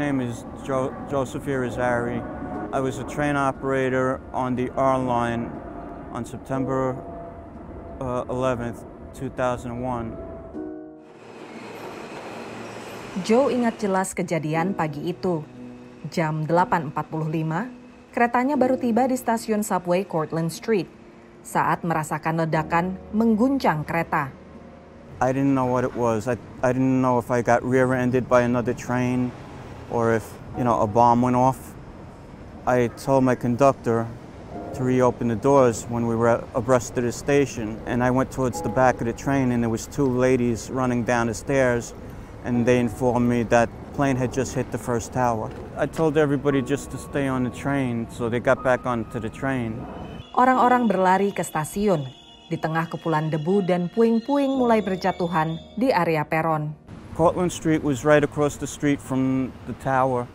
name is Joe Irizarry. I was a train operator on the R line on September 11th, 2001. Joe ingat jelas kejadian pagi itu. Jam 8.45, keretanya baru tiba di stasiun subway Cortlandt Street saat merasakan ledakan mengguncang kereta. I didn't know what it was. I didn't know if I got rear-ended by another train or if, a bomb went off. I told my conductor to reopen the doors when we were abreast of the station, and I went towards the back of the train, and there was two ladies running down the stairs, and they informed me that plane had just hit the first tower. I told everybody just to stay on the train, so they got back onto the train. Orang-orang berlari ke stasiun. Di tengah kepulan debu dan puing-puing mulai berjatuhan di area peron. Cortlandt Street was right across the street from the tower.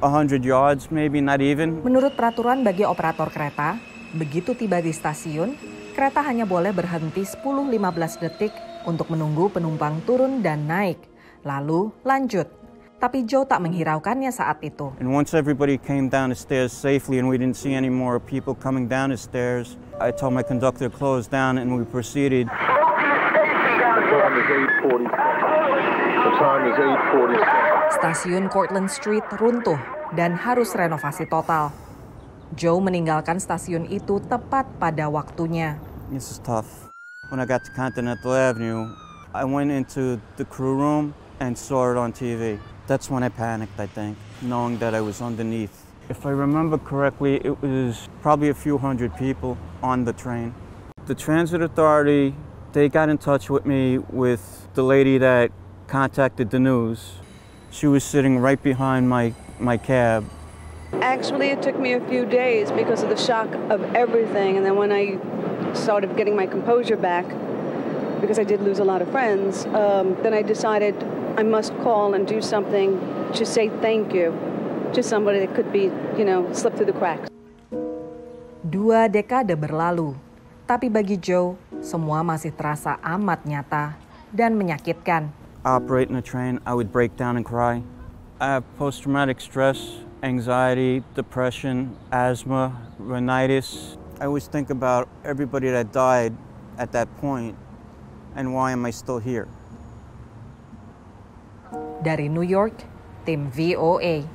100 yards, maybe, not even. Menurut peraturan bagi operator kereta, begitu tiba di stasiun, kereta hanya boleh berhenti 10-15 detik untuk menunggu penumpang turun dan naik, lalu lanjut. Tapi Joe tak menghiraukannya saat itu. And once everybody came down the stairs safely and we didn't see any more people coming down the stairs, I told my conductor to close down and we proceeded. The time is 8:40. Stasiun Cortlandt Street runtuh dan harus renovasi total. Joe meninggalkan stasiun itu tepat pada waktunya. This is tough. When I got to Continental Avenue, I went into the crew room and saw it on TV. That's when I panicked, I think, knowing that I was underneath. If I remember correctly, it was probably a few hundred people on the train. The transit authority, they got in touch with me with the lady that contacted the news. She was sitting right behind my cab. Actually, it took me a few days because of the shock of everything. And then when I started getting my composure back, because I did lose a lot of friends, then I decided I must call and do something to say thank you to somebody that could be, slip through the cracks. 2 dekade berlalu, tapi bagi Joe, semua masih terasa amat nyata dan menyakitkan. Operating a train, I would break down and cry. I have post-traumatic stress, anxiety, depression, asthma, rhinitis. I always think about everybody that died at that point and why am I still here? Dari New York, tim VOA.